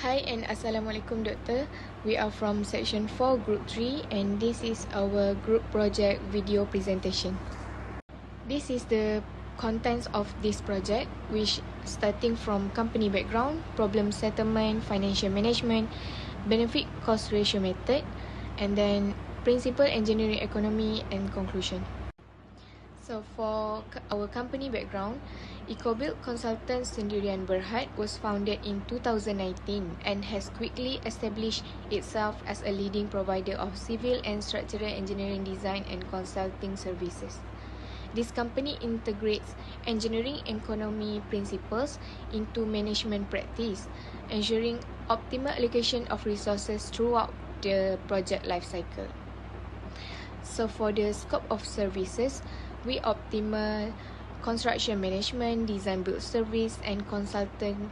Hi and Assalamualaikum Doctor. We are from Section 4 Group 3 and this is our group project video presentation. This is the contents of this project, which starting from company background, problem settlement, financial management, benefit cost ratio method, and then principal engineering economy and conclusion. So for our company background, EcoBuild Consultants Sendirian Berhad was founded in 2019 and has quickly established itself as a leading provider of civil and structural engineering design and consulting services. This company integrates engineering economy principles into management practice, ensuring optimal allocation of resources throughout the project lifecycle. So for the scope of services, we optimal construction management, design build service, and consultant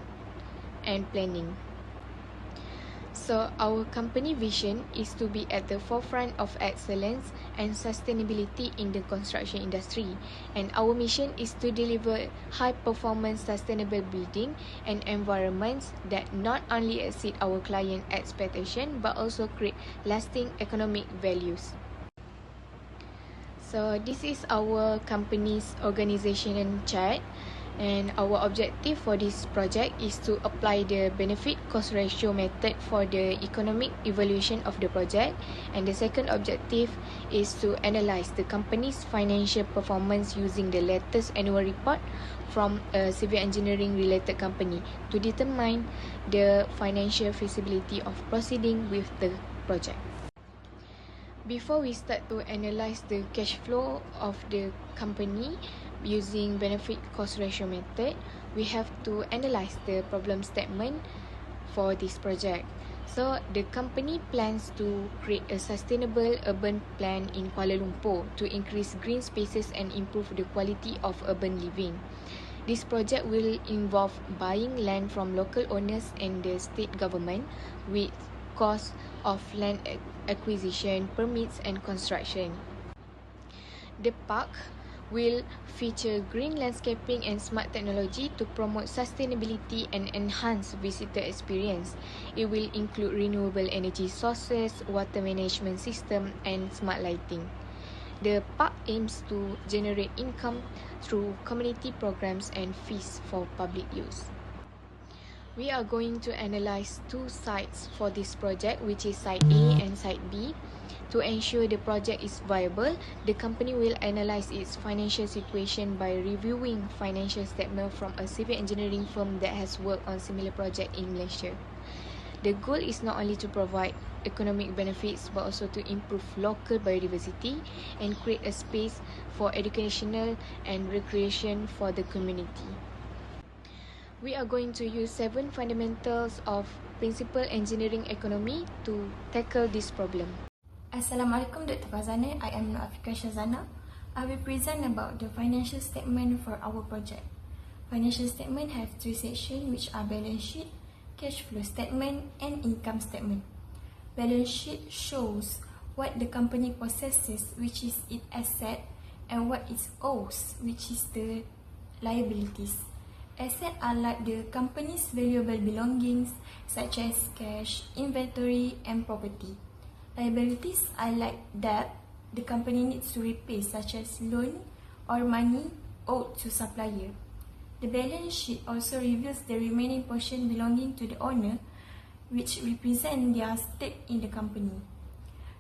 and planning. So our company vision is to be at the forefront of excellence and sustainability in the construction industry, and our mission is to deliver high performance sustainable building and environments that not only exceed our client expectation but also create lasting economic values. So this is our company's organization chart, and our objective for this project is to apply the benefit cost ratio method for the economic evaluation of the project, and the second objective is to analyze the company's financial performance using the latest annual report from a civil engineering related company to determine the financial feasibility of proceeding with the project. Before we start to analyze the cash flow of the company using benefit cost ratio method, we have to analyze the problem statement for this project. So the company plans to create a sustainable urban plan in Kuala Lumpur to increase green spaces and improve the quality of urban living. This project will involve buying land from local owners and the state government with cost of land acquisition, permits and construction. The park will feature green landscaping and smart technology to promote sustainability and enhance visitor experience. It will include renewable energy sources, water management system and smart lighting. The park aims to generate income through community programs and fees for public use. We are going to analyze two sites for this project, which is Site A and Site B. To ensure the project is viable, the company will analyze its financial situation by reviewing financial statement from a civil engineering firm that has worked on similar project in Malaysia. The goal is not only to provide economic benefits but also to improve local biodiversity and create a space for educational and recreation for the community. We are going to use 7 fundamentals of principal engineering economy to tackle this problem. Assalamualaikum Dr. Fazana, I am Afika Shazana. I will present about the financial statement for our project. Financial statement have 3 sections which are balance sheet, cash flow statement and income statement. Balance sheet shows what the company possesses, which is its asset, and what it owes, which is the liabilities. Assets are like the company's valuable belongings such as cash, inventory and property. Liabilities are like debt the company needs to repay, such as loan or money owed to supplier. The balance sheet also reveals the remaining portion belonging to the owner, which represent their stake in the company.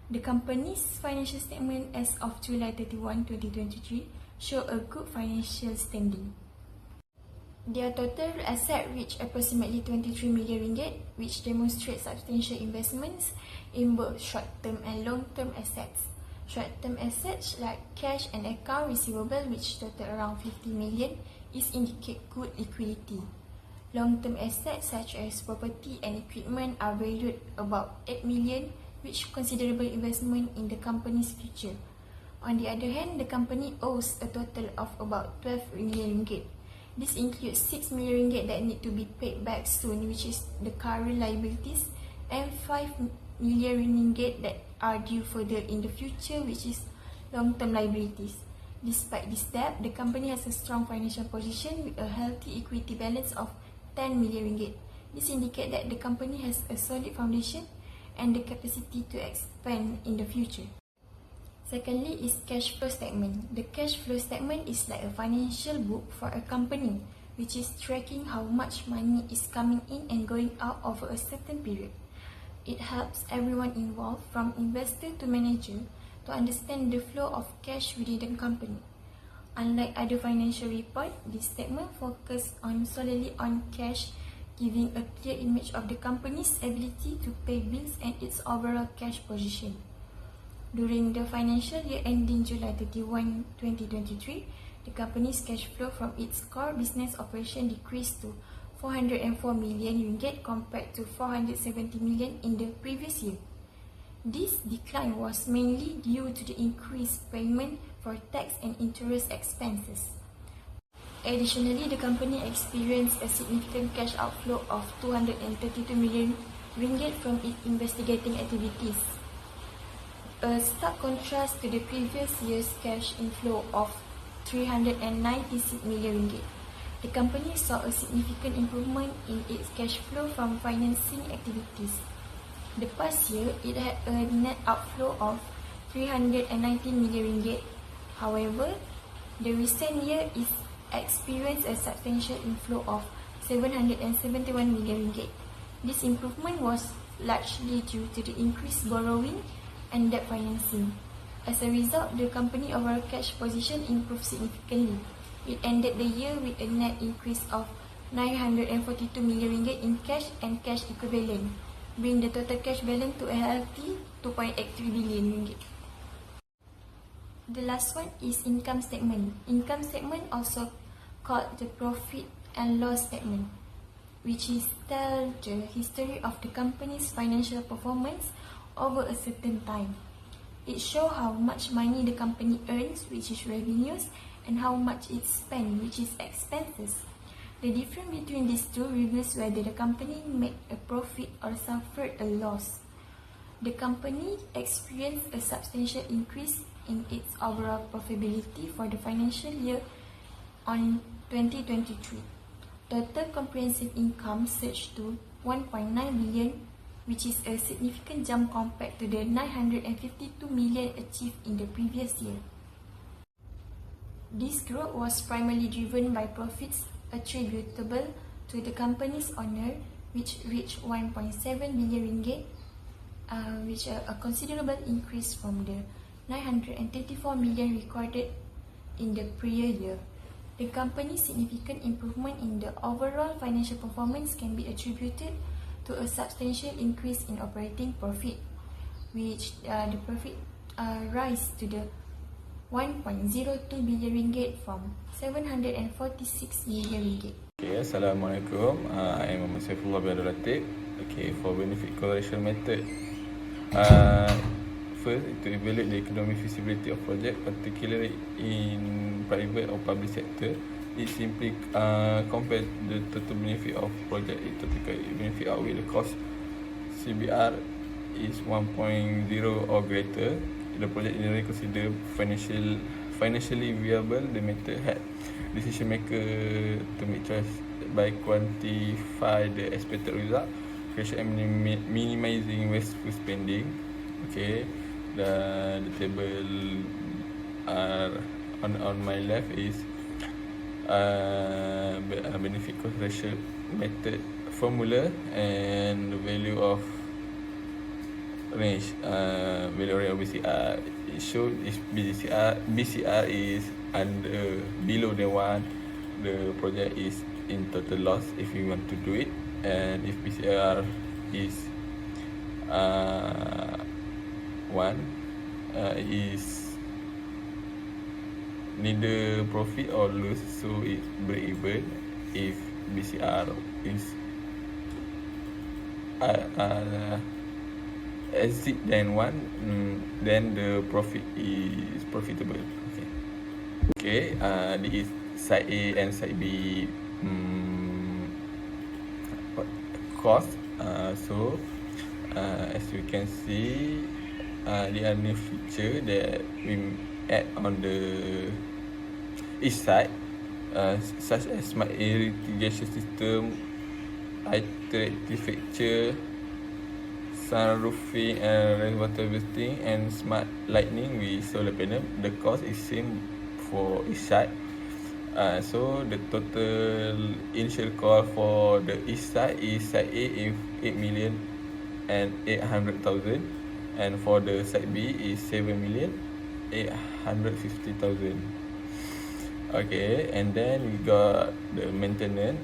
The company's financial statement as of July 31, 2023 show a good financial standing. Their total asset reached approximately 23 million ringgit, which demonstrates substantial investments in both short-term and long-term assets. Short-term assets like cash and account receivable, which total around 50 million, is indicate good liquidity. Long-term assets such as property and equipment are valued about 8 million, which considerable investment in the company's future. On the other hand, the company owes a total of about 12 million ringgit. This includes 6 million ringgit that need to be paid back soon, which is the current liabilities, and 5 million ringgit that are due further in the future, which is long-term liabilities. Despite this debt, the company has a strong financial position with a healthy equity balance of 10 million ringgit. This indicates that the company has a solid foundation and the capacity to expand in the future. Secondly is cash flow statement. The cash flow statement is like a financial book for a company, which is tracking how much money is coming in and going out over a certain period. It helps everyone involved, from investor to manager, to understand the flow of cash within the company. Unlike other financial reports, this statement focuses solely on cash, giving a clear image of the company's ability to pay bills and its overall cash position. During the financial year ending July 31, 2023, the company's cash flow from its core business operation decreased to 404 million ringgit compared to 470 million in the previous year. This decline was mainly due to the increased payment for tax and interest expenses. Additionally, the company experienced a significant cash outflow of 232 million ringgit from its investigating activities. A stark contrast to the previous year's cash inflow of 396 million ringgit. The company saw a significant improvement in its cash flow from financing activities. The past year, it had a net outflow of 319 million ringgit. However, the recent year is experienced a substantial inflow of 771 million ringgit. This improvement was largely due to the increased borrowing and debt financing. As a result, the company overall cash position improved significantly. It ended the year with a net increase of 942 million ringgit in cash and cash equivalent, bring the total cash balance to a healthy 2.83 billion ringgit. The last one is income statement. Income statement, also called the profit and loss statement, which is tell the history of the company's financial performance over a certain time. It shows how much money the company earns, which is revenues, and how much it spends, which is expenses. The difference between these two reveals whether the company made a profit or suffered a loss. The company experienced a substantial increase in its overall profitability for the financial year on 2023. Total comprehensive income surged to 1.9 billion, which is a significant jump compared to the 952 million achieved in the previous year. This growth was primarily driven by profits attributable to the company's owner, which reached 1.7 billion ringgit, which is a considerable increase from the 934 million recorded in the prior year. The company's significant improvement in the overall financial performance can be attributed to a substantial increase in operating profit, which the profit rise to the 1.02 billion ringgit from 746 million ringgit. Okay, Assalamualaikum. I am Muhammad Saifullah bin Abdul Latif. Okay, for benefit correlation method, first to evaluate the economic feasibility of project, particularly in private or public sector. It simply compare the total benefit of project. It total benefit outweigh the cost. CBR is 1.0 or greater. The project generally considered financially viable. The method had decision maker to make choice by quantify the expected result, creation and minimizing wasteful spending. Okay, the table on my left is benefit cost ratio method formula and the value of range, value range of BCR. It shows if BCR is below the 1, the project is in total loss if you want to do it, and if BCR is 1, is neither profit or loss, so it break even. If BCR is exceed than 1, then the profit is profitable. Okay, this is side A and side B cost. So as you can see, there are new feature that we add on the each side, such as smart irrigation system, iterative fixture, sunroofing and rainwater harvesting, and smart lighting with solar panel. The cost is same for each side. So the total initial cost for the east side is side A is 8,800,000, and for the side B is 7,850,000. Okay, and then we got the maintenance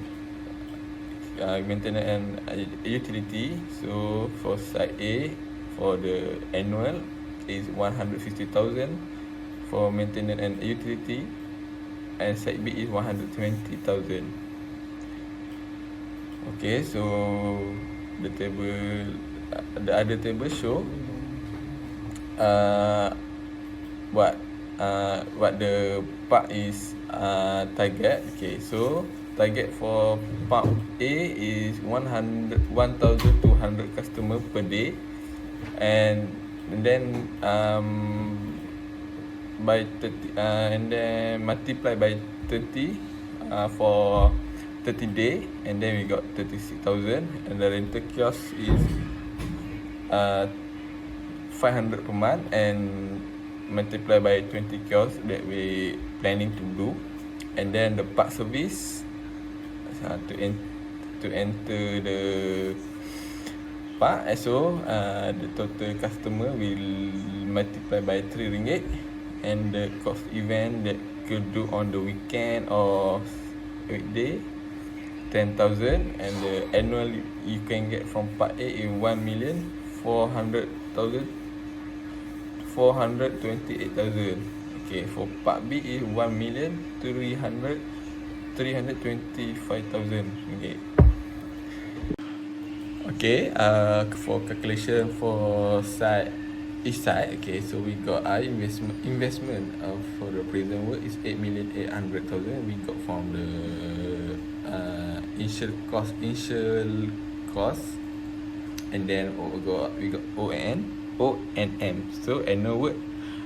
and utility. So for side A, for the annual is 150,000 for maintenance and utility, and side B is 120,000. Okay, so the other table show what the part is target. Okay, so target for part A is 1,200 customer per day, and then by 30 and then multiply by 30 for 30 day, and then we got 36,000, and the rental kiosk is 500 per month, and multiply by 20 kiosks that we planning to do. And then the part service to enter the part, so the total customer will multiply by 3 ringgit, and the cost event that could do on the weekend or weekday 10,000, and the annual you can get from part A is 1,428,000. Okay, for part B is 1,325,000. Okay. Okay, for calculation for each side. Okay, so we got our investment for the present work is 8,800,000. We got from the initial cost, and then we got O&M. So annual work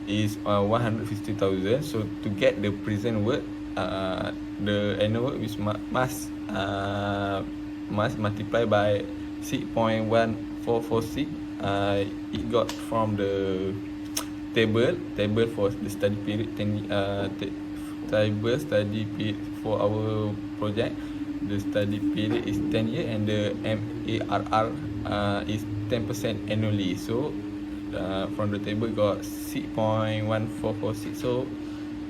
is 150,000. So to get the present work, the annual work is must multiply by 6.1446. It got from the table for the study period, study period for our project. The study period is 10 years, and the MARR is 10% annually. So from the table got 6.1446. So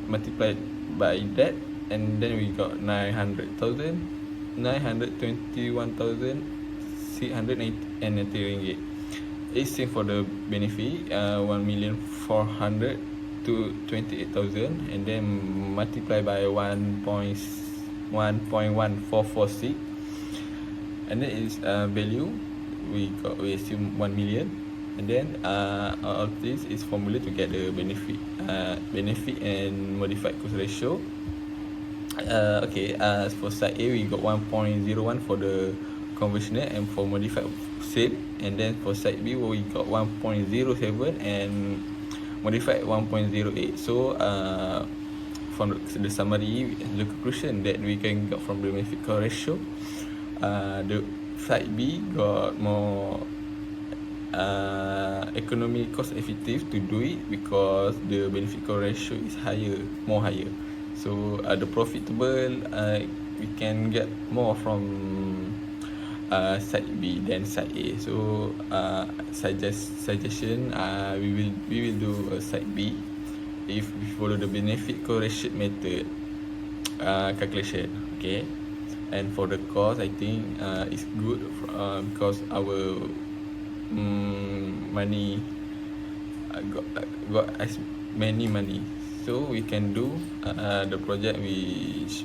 multiplied by that, and then we got 921,690 ringgit. It's same for the benefit, 1,400,000 to 28,000, and then multiply by 1.1446, and then is value we assume 1 million, and then all of this is formula to get the benefit and modified cost ratio. Okay, for side A we got 1.01 for the conventional and for modified same, and then for side B we got 1.07 and modified 1.08. So from the summary, the conclusion that we can get from the benefit cost ratio, the side B got more economy cost effective to do it, because the benefit cost ratio is more higher. So the profitable we can get more from side B than side A. So suggestion, we will do a side B if we follow the benefit correlation method calculation. Okay, and for the cost, I think it's good because our money got as many money, so we can do the project which.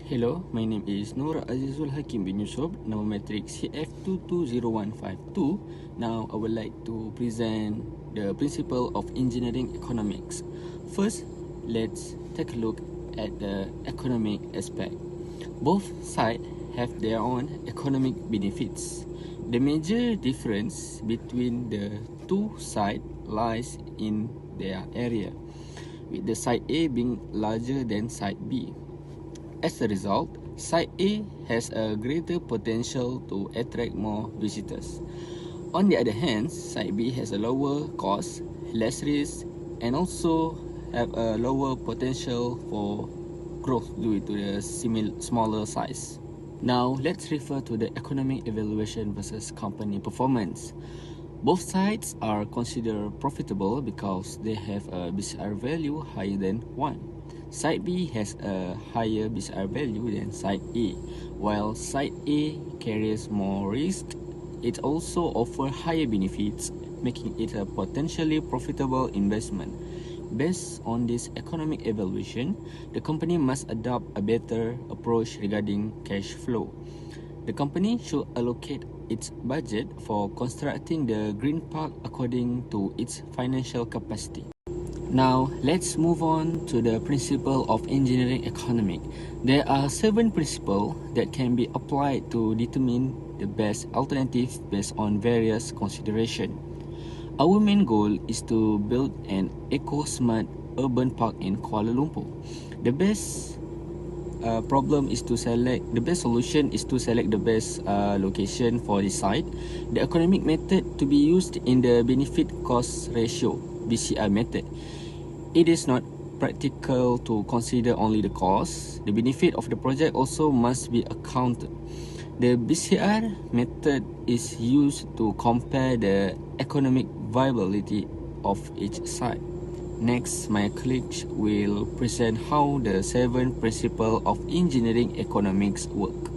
Hello, my name is Nur Azizul Hakim bin Yusuf, number matrix CF220152. Now I would like to present the principle of engineering economics. First, let's take a look at the economic aspect. Both sides have their own economic benefits. The major difference between the two sides lies in their area, with the side A being larger than side B. As a result, Site A has a greater potential to attract more visitors. On the other hand, Site B has a lower cost, less risk, and also have a lower potential for growth due to the smaller size. Now, let's refer to the economic evaluation versus company performance. Both sides are considered profitable because they have a BCR value higher than 1. Site B has a higher BCR value than Site A. While Site A carries more risk, it also offers higher benefits, making it a potentially profitable investment. Based on this economic evaluation, the company must adopt a better approach regarding cash flow. The company should allocate its budget for constructing the green park according to its financial capacity. Now, let's move on to the principle of engineering economics. There are 7 principles that can be applied to determine the best alternative based on various considerations. Our main goal is to build an eco-smart urban park in Kuala Lumpur. The best solution is to select the best location for the site. The economic method to be used in the benefit cost ratio (BCR) method. It is not practical to consider only the cost. The benefit of the project also must be accounted. The BCR method is used to compare the economic viability of each site. Next, my colleagues will present how the 7 principles of engineering economics work.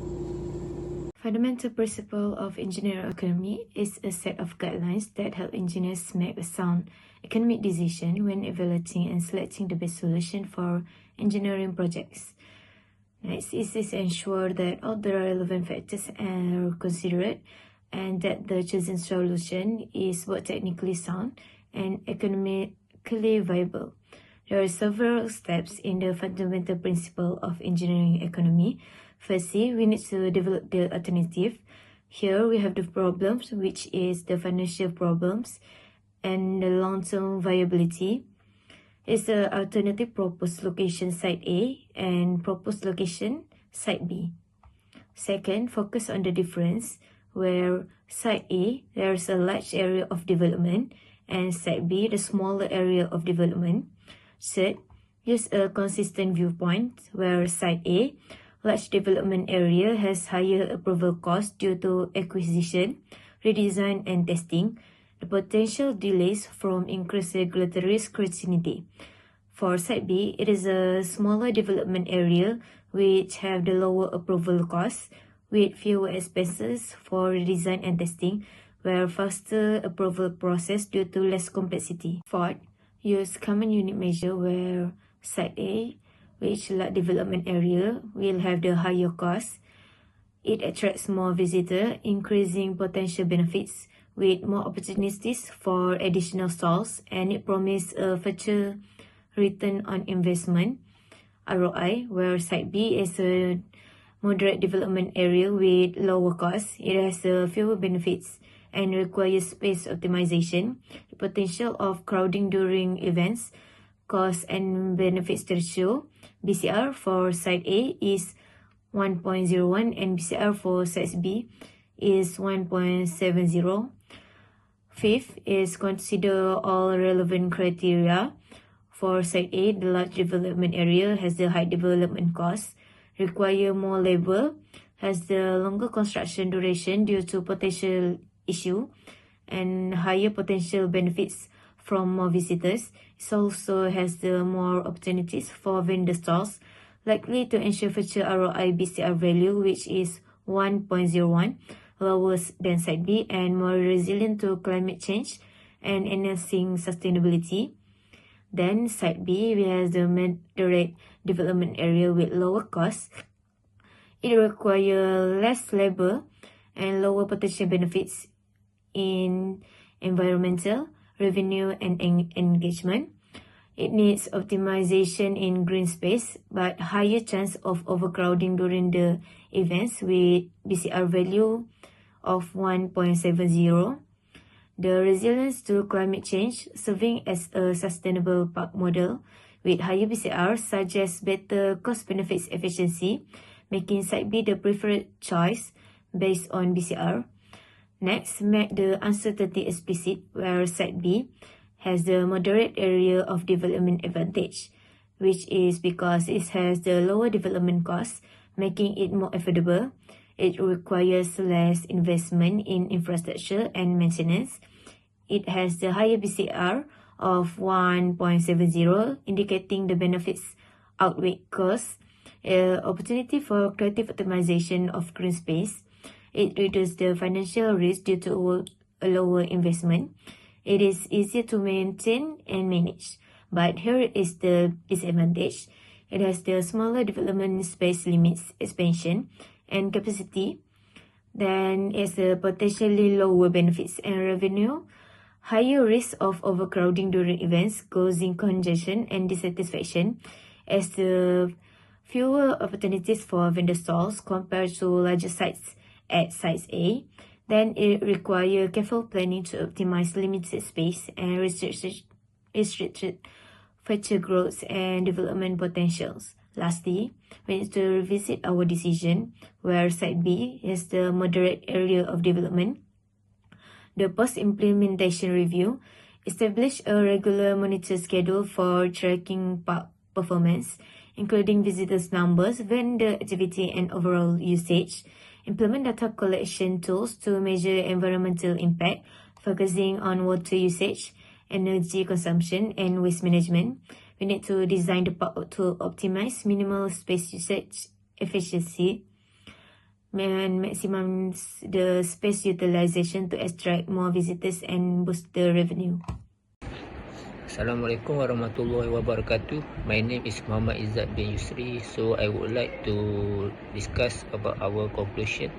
Fundamental principle of engineering economy is a set of guidelines that help engineers make a sound economic decision when evaluating and selecting the best solution for engineering projects. Next is to ensure that all the relevant factors are considered and that the chosen solution is both technically sound and economically viable. There are several steps in the fundamental principle of engineering economy. Firstly, we need to develop the alternative. Here we have the problems, which is the financial problems and the long-term viability. Is the alternative proposed location Site A and proposed location Site B. Second, focus on the difference, where Site A, there is a large area of development, and Site B, the smaller area of development. Third, use a consistent viewpoint, where Site A, large development area, has higher approval cost due to acquisition, redesign, and testing. The potential delays from increased regulatory scrutiny. For Site B, it is a smaller development area which have the lower approval costs with fewer expenses for redesign and testing, where faster approval process due to less complexity. Fourth, use common unit measure, where Site A, which large development area, will have the higher cost. It attracts more visitors, increasing potential benefits with more opportunities for additional stalls, and it promises a future return on investment (ROI), where Site B is a moderate development area with lower costs. It has fewer benefits and requires space optimization. The potential of crowding during events, cost and benefits ratio (BCR) for Site A is 1.01 and BCR for Site B is 1.70. Fifth is consider all relevant criteria. For Site A, the large development area has the high development cost, require more labor, has the longer construction duration due to potential issue, and higher potential benefits from more visitors. It also has the more opportunities for vendor stalls, likely to ensure future ROI BCR value, which is 1.01, lower than Site B, and more resilient to climate change and enhancing sustainability. Then Site B, we has the moderate development area with lower costs. It requires less labor and lower potential benefits in environmental, revenue, and engagement. It needs optimization in green space, but higher chance of overcrowding during the events with BCR value of 1.70. The resilience to climate change, serving as a sustainable park model with higher BCR, suggests better cost-benefits efficiency, making Site B the preferred choice based on BCR. Next, make the uncertainty explicit, where Site B has the moderate area of development advantage, which is because it has the lower development cost, making it more affordable. It requires less investment in infrastructure and maintenance. It has the higher BCR of 1.70, indicating the benefits outweigh costs. Opportunity for creative optimization of green space. It reduces the financial risk due to a lower investment. It is easier to maintain and manage. But here is the disadvantage. It has the smaller development space limits expansion and capacity. Then it's the potentially lower benefits and revenue. Higher risk of overcrowding during events, causing congestion and dissatisfaction, as the fewer opportunities for vendor stalls compared to larger sites at Sites A. Then it requires careful planning to optimize limited space and restricted future growth and development potentials. Lastly, we need to revisit our decision where Site B has the moderate area of development. The post-implementation review established a regular monitor schedule for tracking park performance, including visitors numbers, vendor activity, and overall usage. Implement data collection tools to measure environmental impact, focusing on water usage, energy consumption, and waste management. We need to design the park to optimize minimal space usage efficiency and maximize the space utilization to attract more visitors and boost the revenue. Assalamualaikum warahmatullahi wabarakatuh. My name is Muhammad Izzat bin Yusri. So I would like to discuss about our conclusion.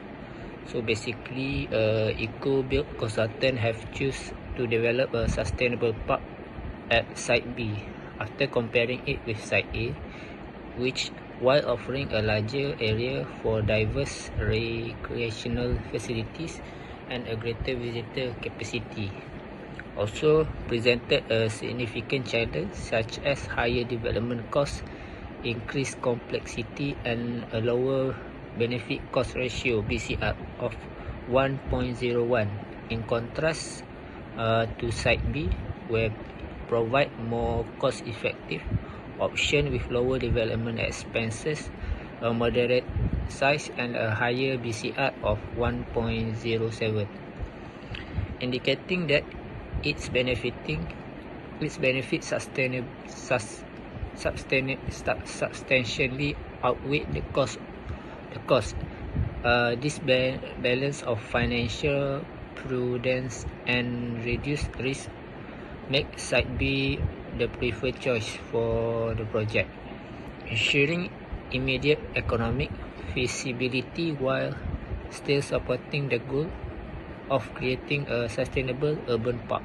So basically, eco-build consultant have choose to develop a sustainable park at Site B after comparing it with Site A, which while offering a larger area for diverse recreational facilities and a greater visitor capacity, also presented a significant challenge such as higher development costs, increased complexity, and a lower benefit cost ratio BCR of 1.01. In contrast to Site B, where provide more cost-effective option with lower development expenses, a moderate size, and a higher BCR of 1.07, indicating that its benefits substantially outweigh the cost. This balance of financial prudence and reduced risk make Site B the preferred choice for the project, ensuring immediate economic feasibility while still supporting the goal of creating a sustainable urban park.